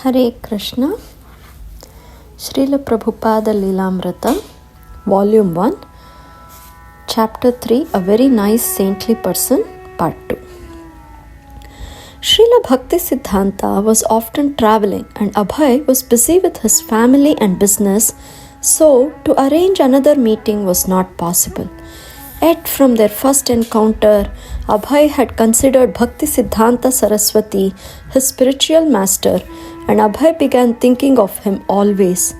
Hare Krishna, Srila Prabhupada Lilamrita, Volume 1, Chapter 3, A Very Nice Saintly Person, Part 2. Srila Bhakti Siddhanta was often traveling and Abhay was busy with his family and business, so to arrange another meeting was not possible. Yet from their first encounter, Abhay had considered Bhakti Siddhanta Saraswati his spiritual master, and Abhay began thinking of him always.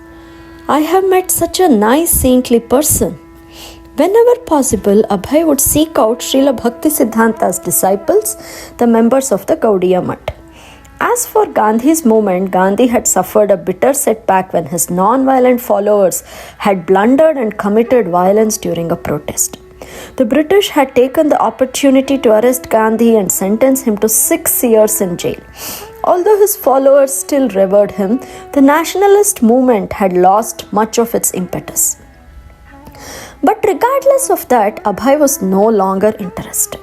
I have met such a nice saintly person. Whenever possible, Abhay would seek out Srila Bhakti Siddhanta's disciples, the members of the Gaudiya Math. As for Gandhi's movement, Gandhi had suffered a bitter setback when his non-violent followers had blundered and committed violence during a protest. The British had taken the opportunity to arrest Gandhi and sentence him to 6 years in jail. Although his followers still revered him, the nationalist movement had lost much of its impetus. But regardless of that, Abhay was no longer interested.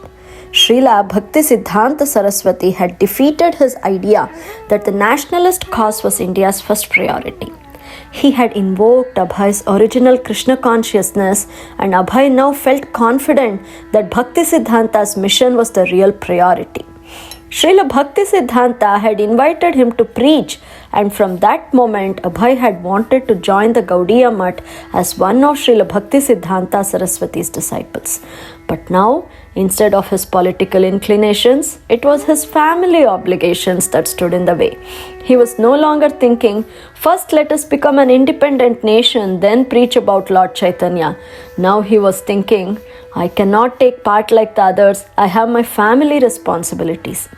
Srila Bhakti Siddhanta Saraswati had defeated his idea that the nationalist cause was India's first priority. He had invoked Abhay's original Krishna consciousness, and Abhay now felt confident that Bhakti Siddhanta's mission was the real priority. Srila Bhakti Siddhanta had invited him to preach, and from that moment Abhay had wanted to join the Gaudiya Math as one of Srila Bhakti Siddhanta Saraswati's disciples. But now, instead of his political inclinations, it was his family obligations that stood in the way. He was no longer thinking, first let us become an independent nation, then preach about Lord Chaitanya. Now he was thinking, I cannot take part like the others, I have my family responsibilities.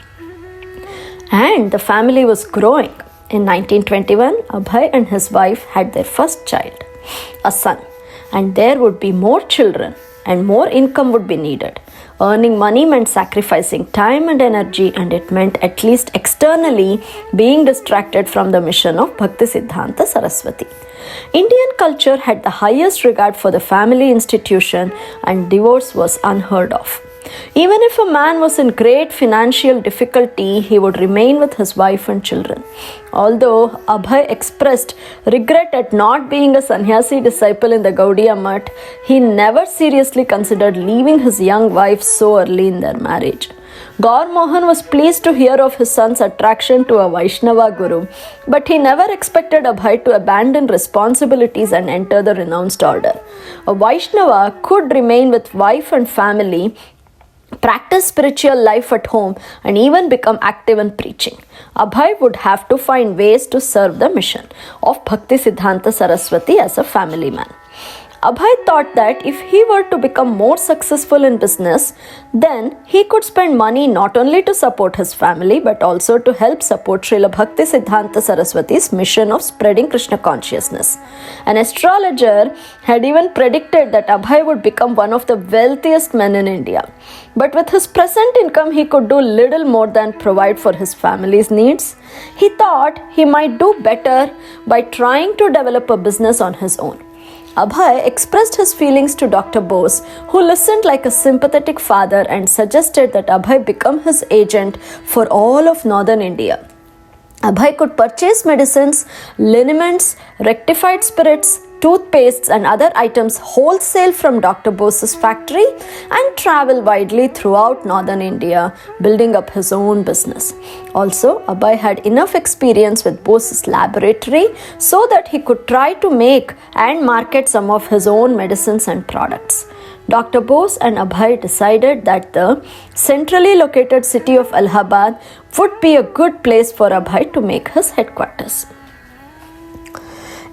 And the family was growing. In 1921, Abhay and his wife had their first child, a son, and there would be more children and more income would be needed. Earning money meant sacrificing time and energy, and it meant, at least externally, being distracted from the mission of Bhakti Siddhanta Saraswati. Indian culture had the highest regard for the family institution, and divorce was unheard of. Even if a man was in great financial difficulty, he would remain with his wife and children. Although Abhay expressed regret at not being a sannyasi disciple in the Gaudiya Math, he never seriously considered leaving his young wife so early in their marriage. Gaur Mohan was pleased to hear of his son's attraction to a Vaishnava guru, but he never expected Abhay to abandon responsibilities and enter the renounced order. A Vaishnava could remain with wife and family, practice spiritual life at home, and even become active in preaching. Abhay would have to find ways to serve the mission of Bhakti Siddhanta Saraswati as a family man. Abhay thought that if he were to become more successful in business, then he could spend money not only to support his family but also to help support Srila Bhakti Siddhanta Saraswati's mission of spreading Krishna consciousness. An astrologer had even predicted that Abhay would become one of the wealthiest men in India. But with his present income, he could do little more than provide for his family's needs. He thought he might do better by trying to develop a business on his own. Abhay expressed his feelings to Dr. Bose, who listened like a sympathetic father and suggested that Abhay become his agent for all of northern India. Abhay could purchase medicines, liniments, rectified spirits, toothpastes and other items wholesale from Dr. Bose's factory and travel widely throughout northern India, building up his own business. Also, Abhay had enough experience with Bose's laboratory so that he could try to make and market some of his own medicines and products. Dr. Bose and Abhay decided that the centrally located city of Allahabad would be a good place for Abhay to make his headquarters.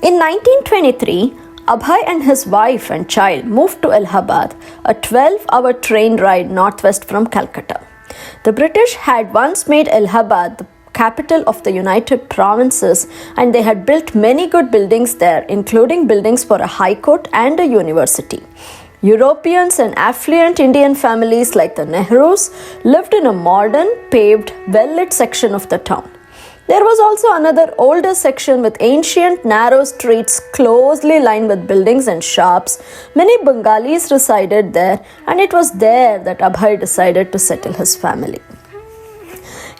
In 1923, Abhay and his wife and child moved to Allahabad, a 12-hour train ride northwest from Calcutta. The British had once made Allahabad the capital of the United Provinces, and they had built many good buildings there, including buildings for a high court and a university. Europeans and affluent Indian families like the Nehrus lived in a modern, paved, well-lit section of the town. There was also another older section with ancient narrow streets closely lined with buildings and shops. Many Bengalis resided there, and it was there that Abhay decided to settle his family.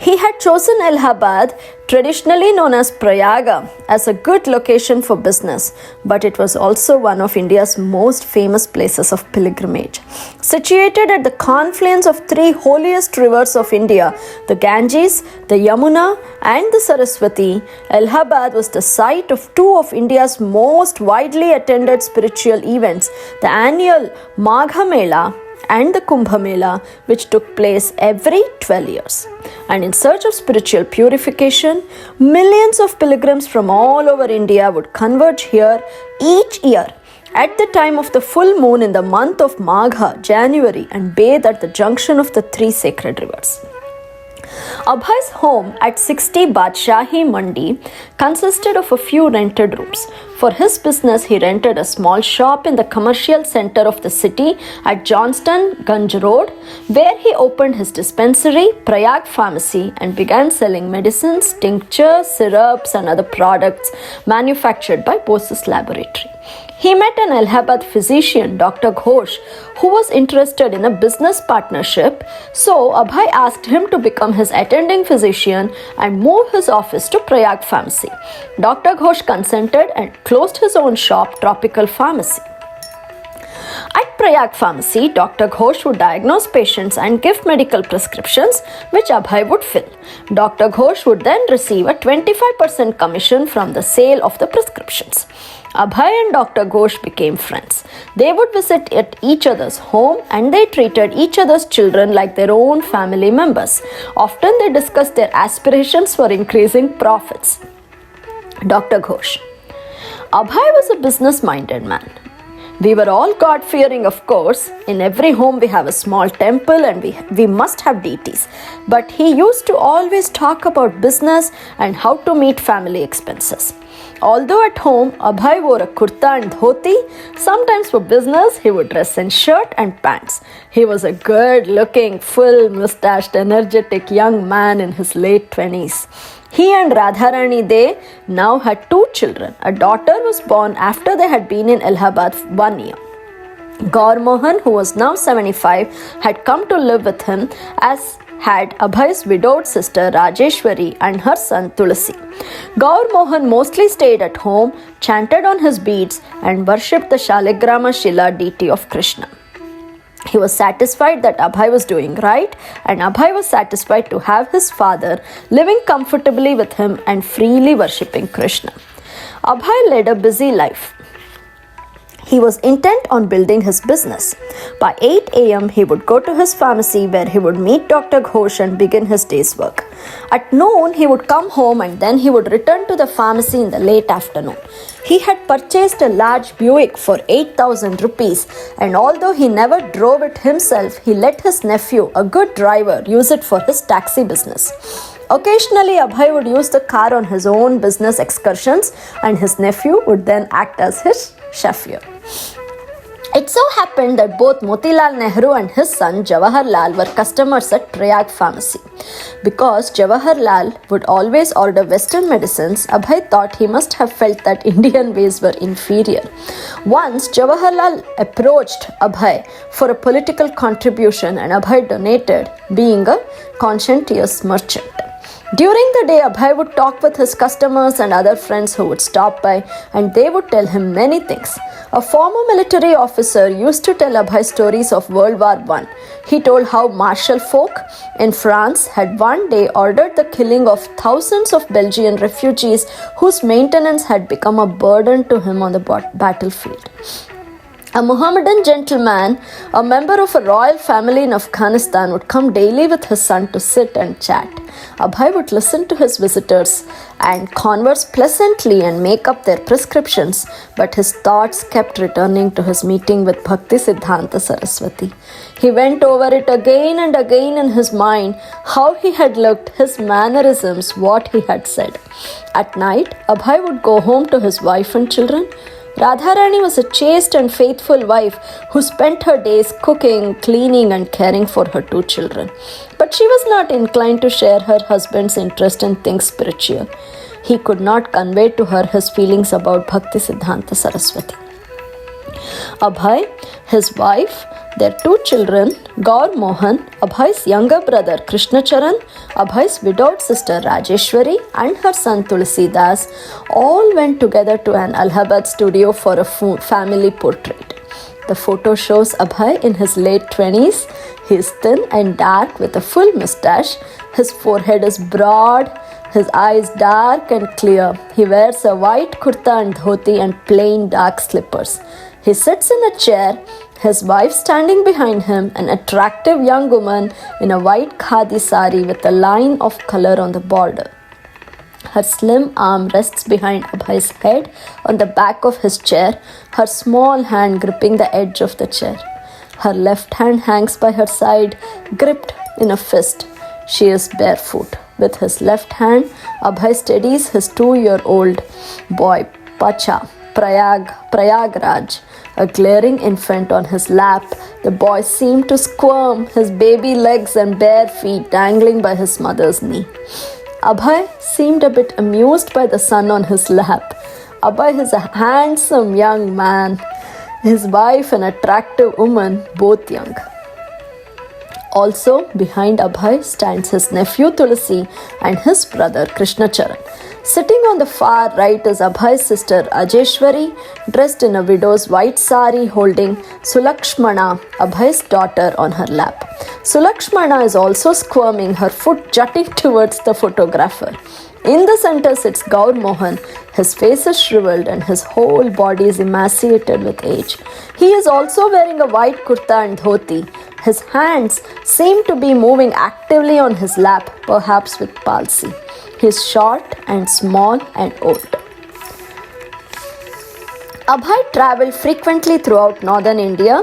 He had chosen Allahabad, traditionally known as Prayaga, as a good location for business, but it was also one of India's most famous places of pilgrimage. Situated at the confluence of three holiest rivers of India, the Ganges, the Yamuna, and the Saraswati, Allahabad was the site of two of India's most widely attended spiritual events, the annual Magha Mela and the Kumbh Mela, which took place every 12 years. And in search of spiritual purification, millions of pilgrims from all over India would converge here each year at the time of the full moon in the month of Magha, January, and bathe at the junction of the three sacred rivers. Abhay's home at 60 Badshahi Mandi consisted of a few rented rooms. For his business, he rented a small shop in the commercial center of the city at Johnston Ganj Road, where he opened his dispensary, Prayag Pharmacy, and began selling medicines, tinctures, syrups, and other products manufactured by Bose's laboratory. He met an Allahabad physician, Dr. Ghosh, who was interested in a business partnership, so Abhay asked him to become his attending physician and move his office to Prayag Pharmacy. Dr. Ghosh consented and closed his own shop, Tropical Pharmacy. At Prayag Pharmacy, Dr. Ghosh would diagnose patients and give medical prescriptions, which Abhay would fill. Dr. Ghosh would then receive a 25% commission from the sale of the prescriptions. Abhay and Dr. Ghosh became friends. They would visit at each other's home and they treated each other's children like their own family members. Often they discussed their aspirations for increasing profits. Dr. Ghosh: Abhay was a business-minded man. We were all God-fearing, of course. In every home we have a small temple and we must have deities. But he used to always talk about business and how to meet family expenses. Although at home Abhay wore a kurta and dhoti, sometimes for business he would dress in shirt and pants. He was a good-looking, full-mustached, energetic young man in his late 20s. He and Radharani De now had two children. A daughter was born after they had been in Allahabad 1 year. Gaur Mohan, who was now 75, had come to live with him, as had Abhay's widowed sister Rajeshwari and her son Tulasi. Gaur Mohan mostly stayed at home, chanted on his beads, and worshipped the Shaligrama Shila deity of Krishna. He was satisfied that Abhay was doing right, and Abhay was satisfied to have his father living comfortably with him and freely worshipping Krishna. Abhay led a busy life. He was intent on building his business. By 8 a.m., he would go to his pharmacy where he would meet Dr. Ghosh and begin his day's work. At noon, he would come home and then he would return to the pharmacy in the late afternoon. He had purchased a large Buick for 8,000 rupees, and although he never drove it himself, he let his nephew, a good driver, use it for his taxi business. Occasionally, Abhay would use the car on his own business excursions, and his nephew would then act as his chauffeur. It so happened that both Motilal Nehru and his son Jawaharlal were customers at Prayag Pharmacy. Because Jawaharlal would always order Western medicines, Abhay thought he must have felt that Indian ways were inferior. Once, Jawaharlal approached Abhay for a political contribution and Abhay donated, being a conscientious merchant. During the day, Abhay would talk with his customers and other friends who would stop by, and they would tell him many things. A former military officer used to tell Abhay stories of World War I. He told how Marshal Foch in France had one day ordered the killing of thousands of Belgian refugees whose maintenance had become a burden to him on the battlefield. A Mohammedan gentleman, a member of a royal family in Afghanistan, would come daily with his son to sit and chat. Abhay would listen to his visitors and converse pleasantly and make up their prescriptions, but his thoughts kept returning to his meeting with Bhakti Siddhanta Saraswati. He went over it again and again in his mind, how he had looked, his mannerisms, what he had said. At night, Abhay would go home to his wife and children. Radharani was a chaste and faithful wife who spent her days cooking, cleaning, and caring for her two children. But she was not inclined to share her husband's interest in things spiritual. He could not convey to her his feelings about Bhakti Siddhanta Saraswati. Abhay, his wife, Their two children, Gaur Mohan, Abhay's younger brother Krishnacharan, Abhay's widowed sister Rajeshwari, and her son Tulsidas, all went together to an Allahabad studio for a family portrait. The photo shows Abhay in his late 20s. He is thin and dark with a full mustache. His forehead is broad, his eyes dark and clear. He wears a white kurta and dhoti and plain dark slippers. He sits in a chair, his wife standing behind him, an attractive young woman in a white khadi sari with a line of color on the border. Her slim arm rests behind Abhay's head on the back of his chair, her small hand gripping the edge of the chair. Her left hand hangs by her side, gripped in a fist. She is barefoot. With his left hand, Abhay steadies his 2-year-old boy, Pacha, Prayagraj, a glaring infant on his lap. The boy seemed to squirm, his baby legs and bare feet dangling by his mother's knee. Abhay seemed a bit amused by the son on his lap. Abhay is a handsome young man, his wife an attractive woman, both young. Also, behind Abhay stands his nephew Tulsi and his brother Krishnacharan. Sitting on the far right is Abhay's sister Ajeshwari, dressed in a widow's white sari, holding Sulakshmana, Abhay's daughter, on her lap. Sulakshmana is also squirming, her foot jutting towards the photographer. In the center sits Gaur Mohan. His face is shriveled and his whole body is emaciated with age. He is also wearing a white kurta and dhoti. His hands seem to be moving actively on his lap, perhaps with palsy. He is short and small and old. Abhay travelled frequently throughout northern India,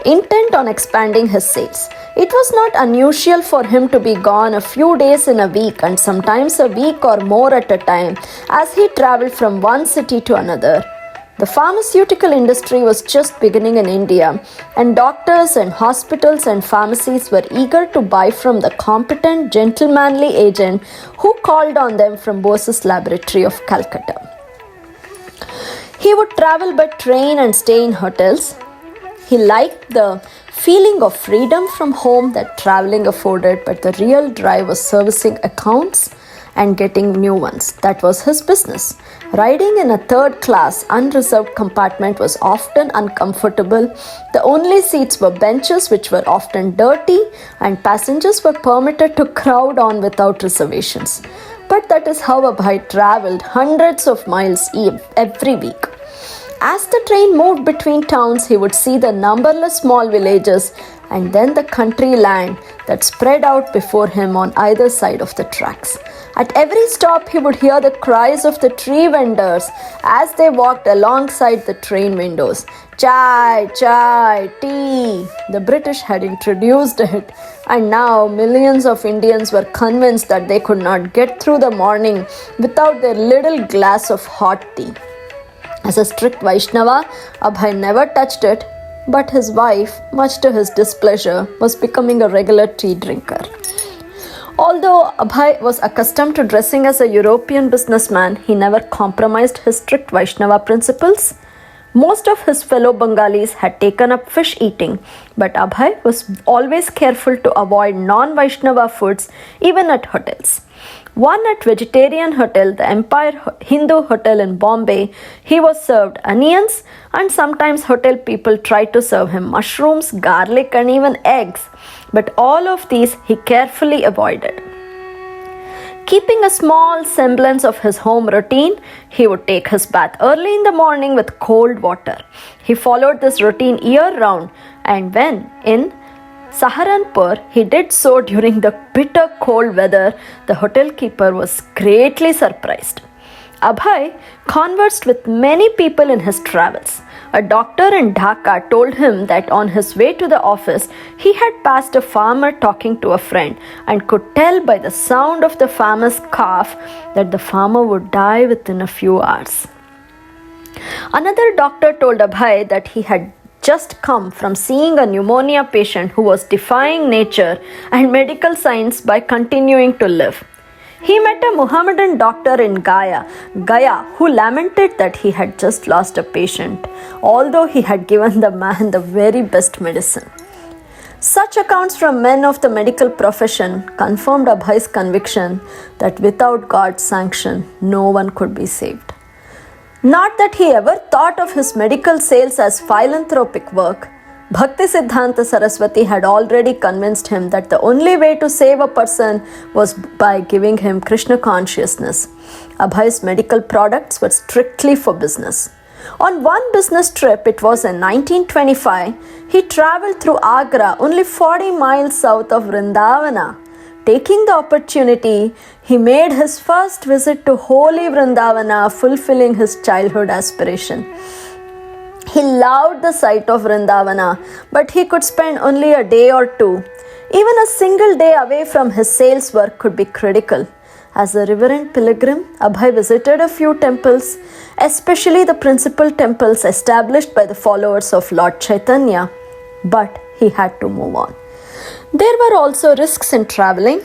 intent on expanding his sales. It was not unusual for him to be gone a few days in a week and sometimes a week or more at a time as he travelled from one city to another. The pharmaceutical industry was just beginning in India, and doctors and hospitals and pharmacies were eager to buy from the competent, gentlemanly agent who called on them from Bose's laboratory of Calcutta. He would travel by train and stay in hotels. He liked the feeling of freedom from home that traveling afforded, but the real drive was servicing accounts and getting new ones. That was his business. Riding in a third-class, unreserved compartment was often uncomfortable. The only seats were benches which were often dirty, and passengers were permitted to crowd on without reservations. But that is how Abhay travelled hundreds of miles every week. As the train moved between towns, he would see the numberless small villages and then the country land that spread out before him on either side of the tracks. At every stop, he would hear the cries of the tree vendors as they walked alongside the train windows. Chai, chai, tea. The British had introduced it, and now millions of Indians were convinced that they could not get through the morning without their little glass of hot tea. As a strict Vaishnava, Abhay never touched it, but his wife, much to his displeasure, was becoming a regular tea drinker. Although Abhay was accustomed to dressing as a European businessman, he never compromised his strict Vaishnava principles. Most of his fellow Bengalis had taken up fish eating, but Abhay was always careful to avoid non-Vaishnava foods even at hotels. One at vegetarian hotel, the Empire Hindu Hotel in Bombay, he was served onions, and sometimes hotel people tried to serve him mushrooms, garlic and even eggs. But all of these he carefully avoided. Keeping a small semblance of his home routine, he would take his bath early in the morning with cold water. He followed this routine year-round, and when in Saharanpur he did so during the bitter cold weather, the hotel keeper was greatly surprised. Abhay conversed with many people in his travels. A doctor in Dhaka told him that on his way to the office, he had passed a farmer talking to a friend and could tell by the sound of the farmer's cough that the farmer would die within a few hours. Another doctor told Abhay that he had just come from seeing a pneumonia patient who was defying nature and medical science by continuing to live. He met a Muhammadan doctor in Gaya, who lamented that he had just lost a patient, although he had given the man the very best medicine. Such accounts from men of the medical profession confirmed Abhay's conviction that without God's sanction, no one could be saved. Not that he ever thought of his medical sales as philanthropic work, Bhaktisiddhanta Saraswati had already convinced him that the only way to save a person was by giving him Krishna consciousness. Abhay's medical products were strictly for business. On one business trip, it was in 1925, he travelled through Agra, only 40 miles south of Vrindavana. Taking the opportunity, he made his first visit to holy Vrindavana, fulfilling his childhood aspiration. He loved the sight of Vrindavana, but he could spend only a day or two. Even a single day away from his sales work could be critical. As a reverent pilgrim, Abhay visited a few temples, especially the principal temples established by the followers of Lord Chaitanya, but he had to move on. There were also risks in traveling.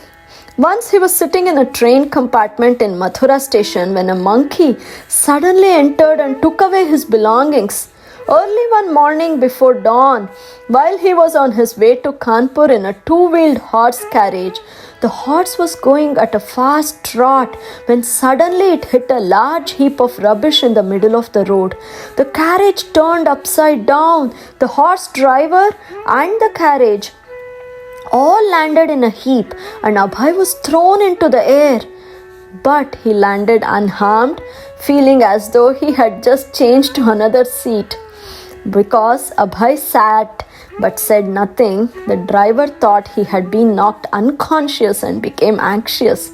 Once he was sitting in a train compartment in Mathura station when a monkey suddenly entered and took away his belongings. Early one morning before dawn, while he was on his way to Kanpur in a two-wheeled horse carriage, the horse was going at a fast trot when suddenly it hit a large heap of rubbish in the middle of the road. The carriage turned upside down. The horse driver and the carriage all landed in a heap, and Abhay was thrown into the air. But he landed unharmed, feeling as though he had just changed to another seat. Because Abhay sat but said nothing, the driver thought he had been knocked unconscious and became anxious.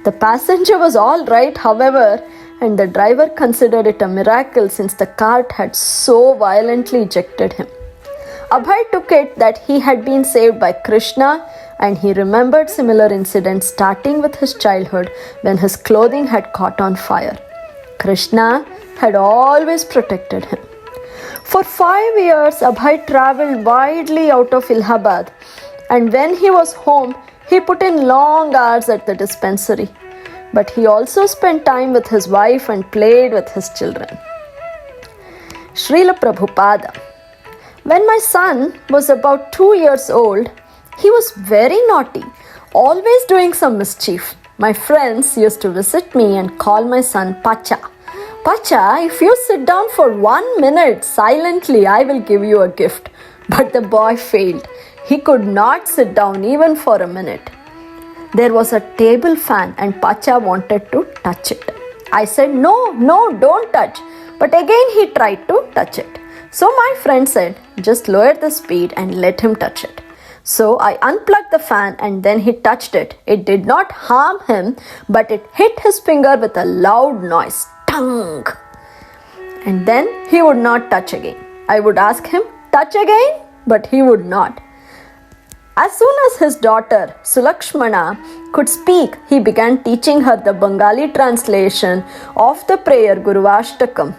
The passenger was all right, however, and the driver considered it a miracle since the cart had so violently ejected him. Abhay took it that he had been saved by Krishna, and he remembered similar incidents starting with his childhood when his clothing had caught on fire. Krishna had always protected him. For 5 years, Abhay travelled widely out of Allahabad, and when he was home, he put in long hours at the dispensary. But he also spent time with his wife and played with his children. Srila Prabhupada. When my son was about 2 years old, he was very naughty, always doing some mischief. My friends used to visit me and call my son Pacha. Pacha, if you sit down for 1 minute silently, I will give you a gift. But the boy failed. He could not sit down even for a minute. There was a table fan and Pacha wanted to touch it. I said, no, don't touch. But again he tried to touch it. So my friend said, just lower the speed and let him touch it. So I unplugged the fan and then he touched it. It did not harm him, but it hit his finger with a loud noise. Tung! And then he would not touch again. I would ask him, touch again? But he would not. As soon as his daughter Sulakshmana could speak, he began teaching her the Bengali translation of the prayer Guruvashtakam,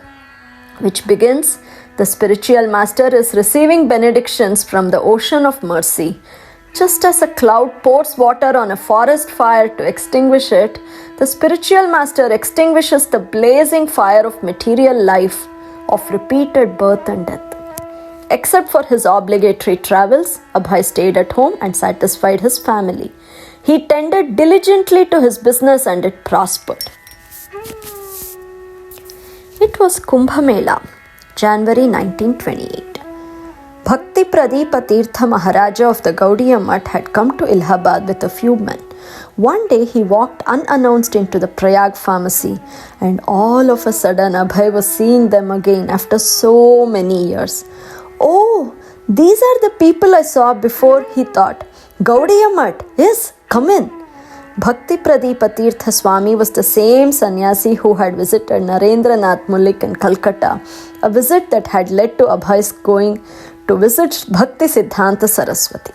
which begins, the spiritual master is receiving benedictions from the ocean of mercy. Just as a cloud pours water on a forest fire to extinguish it, the spiritual master extinguishes the blazing fire of material life, of repeated birth and death. Except for his obligatory travels, Abhay stayed at home and satisfied his family. He tended diligently to his business and it prospered. It was Kumbh Mela, January 1928. Bhakti Pradeepa Tirtha Maharaja of the Gaudiya Mutt had come to Allahabad with a few men. One day he walked unannounced into the Prayag pharmacy, and all of a sudden Abhay was seeing them again after so many years. Oh, these are the people I saw before, he thought. Gaudiya Mutt, yes, come in. Bhakti Pradeepa Tirtha Swami was the same sannyasi who had visited Narendranath Mullik in Calcutta, a visit that had led to Abhay's going to visit Bhakti Siddhanta Saraswati.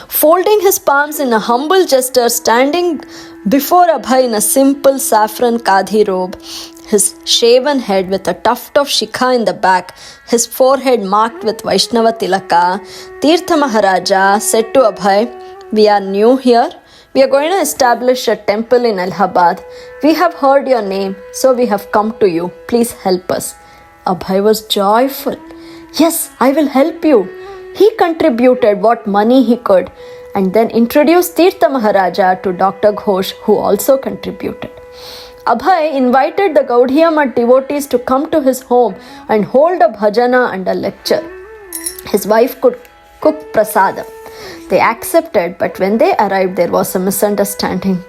Folding his palms in a humble gesture, standing before Abhay in a simple saffron kadhi robe, his shaven head with a tuft of shikha in the back, his forehead marked with Vaishnava tilaka, Tirtha Maharaja said to Abhay, "We are new here. We are going to establish a temple in Allahabad. We have heard your name, so we have come to you. Please help us." Abhay was joyful. "Yes, I will help you." He contributed what money he could and then introduced Tirtha Maharaja to Dr. Ghosh, who also contributed. Abhay invited the Gaudiya Math devotees to come to his home and hold a bhajana and a lecture. His wife could cook prasadam. They accepted, but when they arrived, there was a misunderstanding.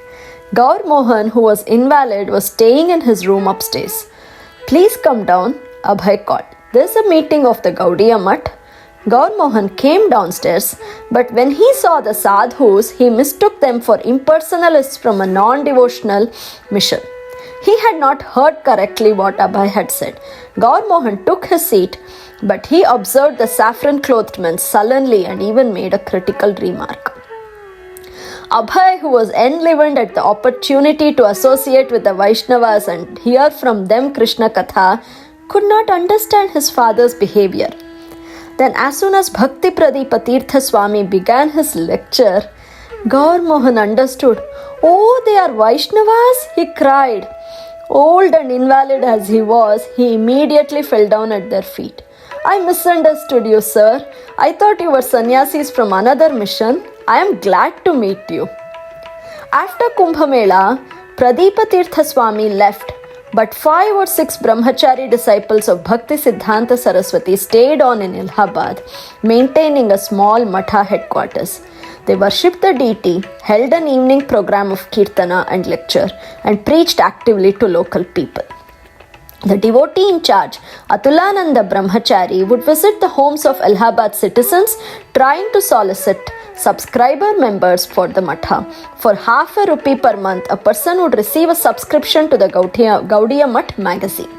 Gaur Mohan, who was invalid, was staying in his room upstairs. Please come down, Abhay called. There's a meeting of the Gaudiya Math. Gaur Mohan came downstairs, but when he saw the sadhus, he mistook them for impersonalists from a non-devotional mission. He had not heard correctly what Abhay had said. Gaur Mohan took his seat, but he observed the saffron-clothed men sullenly and even made a critical remark. Abhay, who was enlivened at the opportunity to associate with the Vaishnavas and hear from them Krishna Katha, could not understand his father's behavior. Then as soon as Bhakti Pradipa Tirtha Swami began his lecture, Gaur Mohan understood. Oh, they are Vaishnavas, he cried. Old and invalid as he was, he immediately fell down at their feet. I misunderstood you, sir. I thought you were sannyasis from another mission. I am glad to meet you. After Kumbh Mela, Pradipa Tirtha Swami left, but 5 or 6 brahmachari disciples of Bhakti Siddhanta Saraswati stayed on in Allahabad, maintaining a small matha headquarters. They worshipped the deity, held an evening program of kirtana and lecture, and preached actively to local people. The devotee in charge, Atulananda Brahmachari, would visit the homes of Allahabad citizens, trying to solicit subscriber members for the matha. For half a rupee per month, a person would receive a subscription to the Gaudiya Math magazine.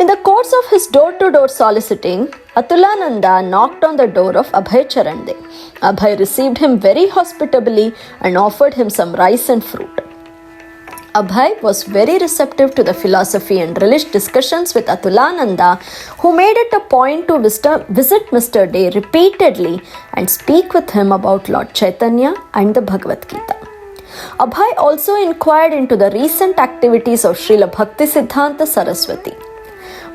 In the course of his door-to-door soliciting, Atulananda knocked on the door of Abhay Charande. Abhay received him very hospitably and offered him some rice and fruit. Abhay was very receptive to the philosophy and religious discussions with Atulananda, who made it a point to visit Mr. Day repeatedly and speak with him about Lord Chaitanya and the Bhagavad Gita. Abhay also inquired into the recent activities of Srila Bhakti Siddhanta Saraswati.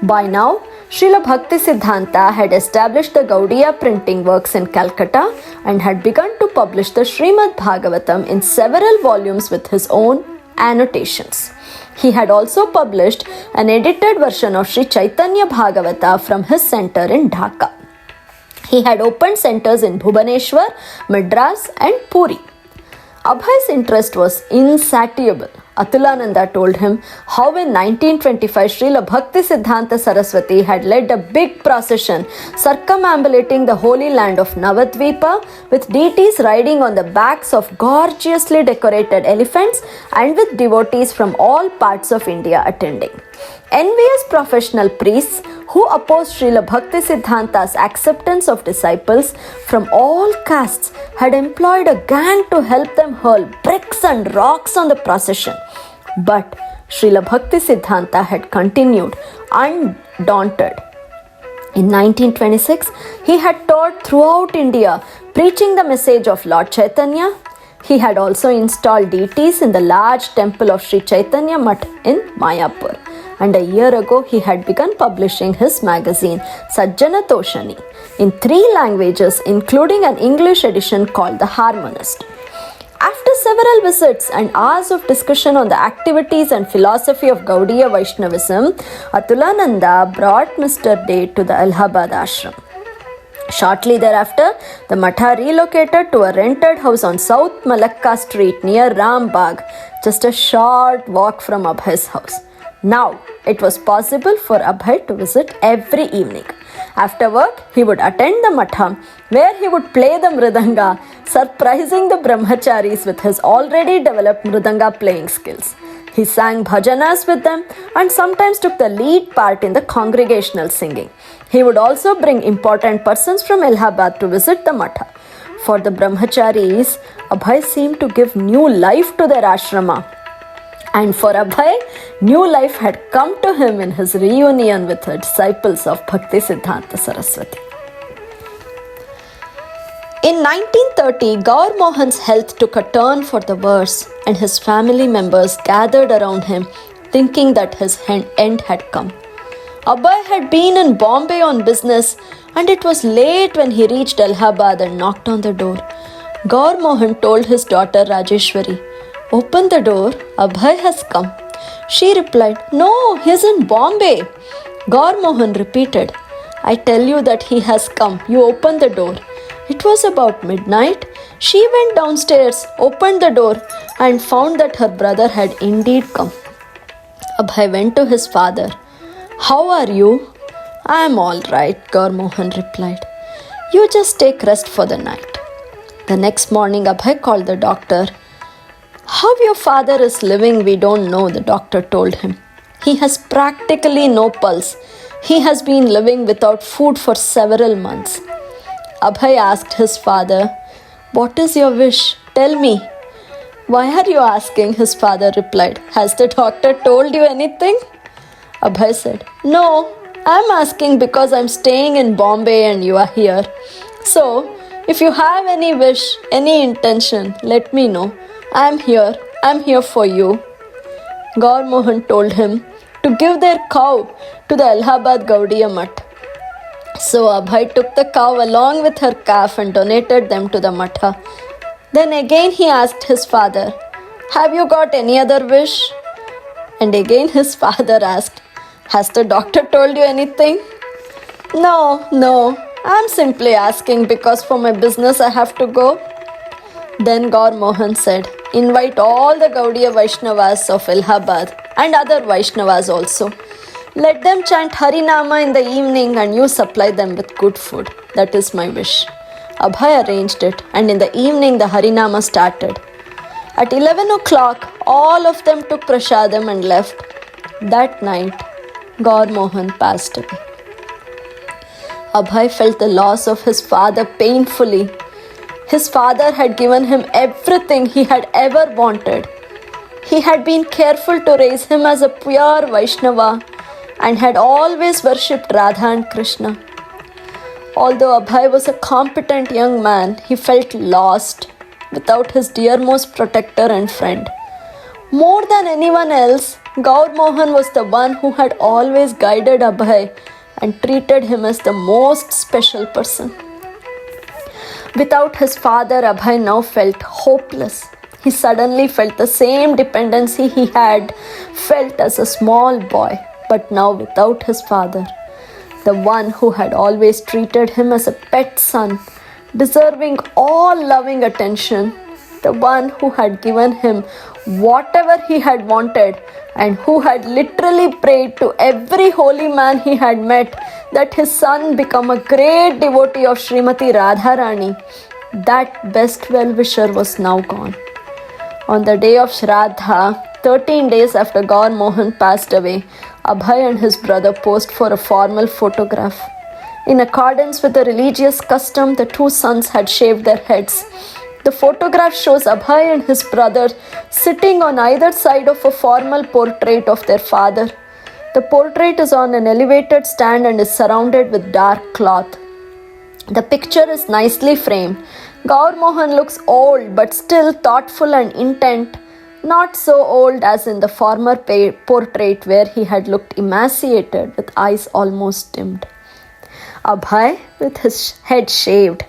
By now, Srila Bhakti Siddhanta had established the Gaudiya printing works in Calcutta and had begun to publish the Srimad Bhagavatam in several volumes with his own annotations. He had also published an edited version of Sri Chaitanya Bhagavata from his center in Dhaka. He had opened centers in Bhubaneswar, Madras and Puri. Abhay's interest was insatiable. Atulananda told him how in 1925 Srila Bhakti Siddhanta Saraswati had led a big procession circumambulating the holy land of Navadvipa with deities riding on the backs of gorgeously decorated elephants and with devotees from all parts of India attending. Envious professional priests who opposed Srila Bhakti Siddhanta's acceptance of disciples from all castes had employed a gang to help them hurl bricks and rocks on the procession. But Srila Bhakti Siddhanta had continued undaunted. In 1926, he had toured throughout India preaching the message of Lord Chaitanya. He had also installed deities in the large temple of Sri Chaitanya Math in Mayapur. And a year ago, he had begun publishing his magazine Sajjana Toshani in 3 languages, including an English edition called The Harmonist. After several visits and hours of discussion on the activities and philosophy of Gaudiya Vaishnavism, Atulananda brought Mr. Day to the Allahabad ashram. Shortly thereafter, the matha relocated to a rented house on South Malakka Street near Rambagh, just a short walk from Abhay's house. Now, it was possible for Abhay to visit every evening. After work, he would attend the matha, where he would play the mridanga, surprising the brahmacharis with his already developed mridanga playing skills. He sang bhajanas with them and sometimes took the lead part in the congregational singing. He would also bring important persons from Allahabad to visit the matha. For the brahmacharis, Abhay seemed to give new life to their ashrama. And for Abhay, new life had come to him in his reunion with the disciples of Bhakti Siddhanta Saraswati. In 1930, Gaur Mohan's health took a turn for the worse, and his family members gathered around him, thinking that his end had come. Abhay had been in Bombay on business and it was late when he reached Allahabad and knocked on the door. Gaur Mohan told his daughter Rajeshwari, "Open the door, Abhay has come." She replied, "No, he's in Bombay." Gaur Mohan repeated, "I tell you that he has come. You open the door." It was about midnight. She went downstairs, opened the door, and found that her brother had indeed come. Abhay went to his father. "How are you?" "I am all right," Gaur Mohan replied. "You just take rest for the night." The next morning, Abhay called the doctor. "How your father is living, we don't know," the doctor told him. "He has practically no pulse. He has been living without food for several months." Abhay asked his father, "What is your wish? Tell me." "Why are you asking?" his father replied. "Has the doctor told you anything?" Abhay said, "No, I'm asking because I'm staying in Bombay and you are here. So, if you have any wish, any intention, let me know. I'm here for you." Gaur Mohan told him to give their cow to the Allahabad Gaudiya Mutt. So Abhay took the cow along with her calf and donated them to the Matha. Then again he asked his father, "Have you got any other wish?" And again his father asked, "Has the doctor told you anything?" No, I'm simply asking because for my business I have to go." Then Gaur Mohan said, "Invite all the Gaudiya Vaishnavas of Allahabad and other Vaishnavas also. Let them chant Harinama in the evening and you supply them with good food. That is my wish." Abhay arranged it, and in the evening the Harinama started. At 11 o'clock, all of them took prasadam and left. That night, Gaur Mohan passed away. Abhay felt the loss of his father painfully. His father had given him everything he had ever wanted. He had been careful to raise him as a pure Vaishnava and had always worshipped Radha and Krishna. Although Abhay was a competent young man, he felt lost without his dearmost protector and friend. More than anyone else, Gaur Mohan was the one who had always guided Abhay and treated him as the most special person. Without his father, Abhay now felt hopeless. He suddenly felt the same dependency he had felt as a small boy, but now without his father, the one who had always treated him as a pet son, deserving all loving attention, the one who had given him whatever he had wanted and who had literally prayed to every holy man he had met that his son become a great devotee of Srimati Radharani. That best well-wisher was now gone. On the day of Shraddha, 13 days after Gaur Mohan passed away, Abhay and his brother posed for a formal photograph. In accordance with the religious custom, the two sons had shaved their heads. The photograph shows Abhay and his brother sitting on either side of a formal portrait of their father. The portrait is on an elevated stand and is surrounded with dark cloth. The picture is nicely framed. Gaur Mohan looks old but still thoughtful and intent, not so old as in the former portrait where he had looked emaciated with eyes almost dimmed. Abhay, with his head shaved,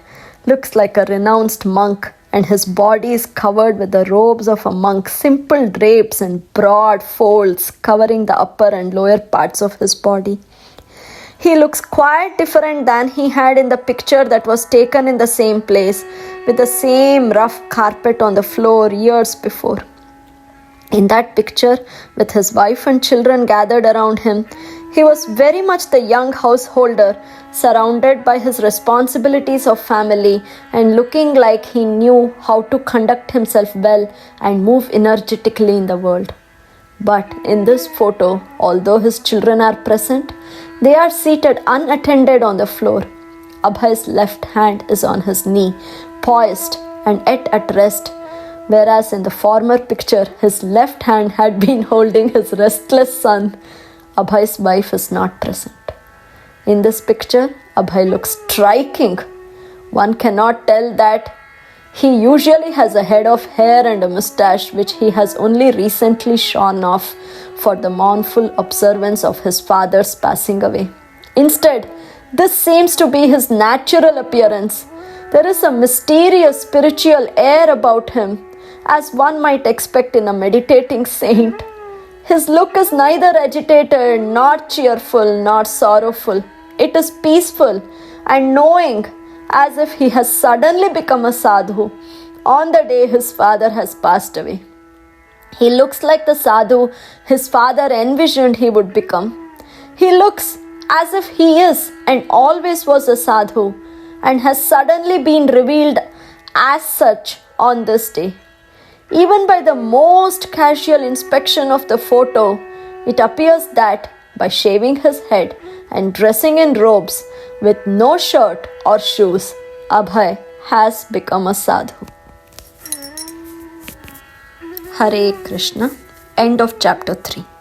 looks like a renounced monk, and his body is covered with the robes of a monk, simple drapes and broad folds covering the upper and lower parts of his body. He looks quite different than he had in the picture that was taken in the same place, with the same rough carpet on the floor years before. In that picture, with his wife and children gathered around him, he was very much the young householder, surrounded by his responsibilities of family and looking like he knew how to conduct himself well and move energetically in the world. But in this photo, although his children are present, they are seated unattended on the floor. Abhay's left hand is on his knee, poised and yet at rest, whereas in the former picture, his left hand had been holding his restless son. Abhay's wife is not present. In this picture, Abhay looks striking. One cannot tell that he usually has a head of hair and a mustache which he has only recently shorn off for the mournful observance of his father's passing away. Instead, this seems to be his natural appearance. There is a mysterious spiritual air about him, as one might expect in a meditating saint. His look is neither agitated, nor cheerful, nor sorrowful. It is peaceful and knowing, as if he has suddenly become a sadhu on the day his father has passed away. He looks like the sadhu his father envisioned he would become. He looks as if he is and always was a sadhu and has suddenly been revealed as such on this day. Even by the most casual inspection of the photo, it appears that by shaving his head and dressing in robes with no shirt or shoes, Abhay has become a sadhu. Hare Krishna. End of chapter 3.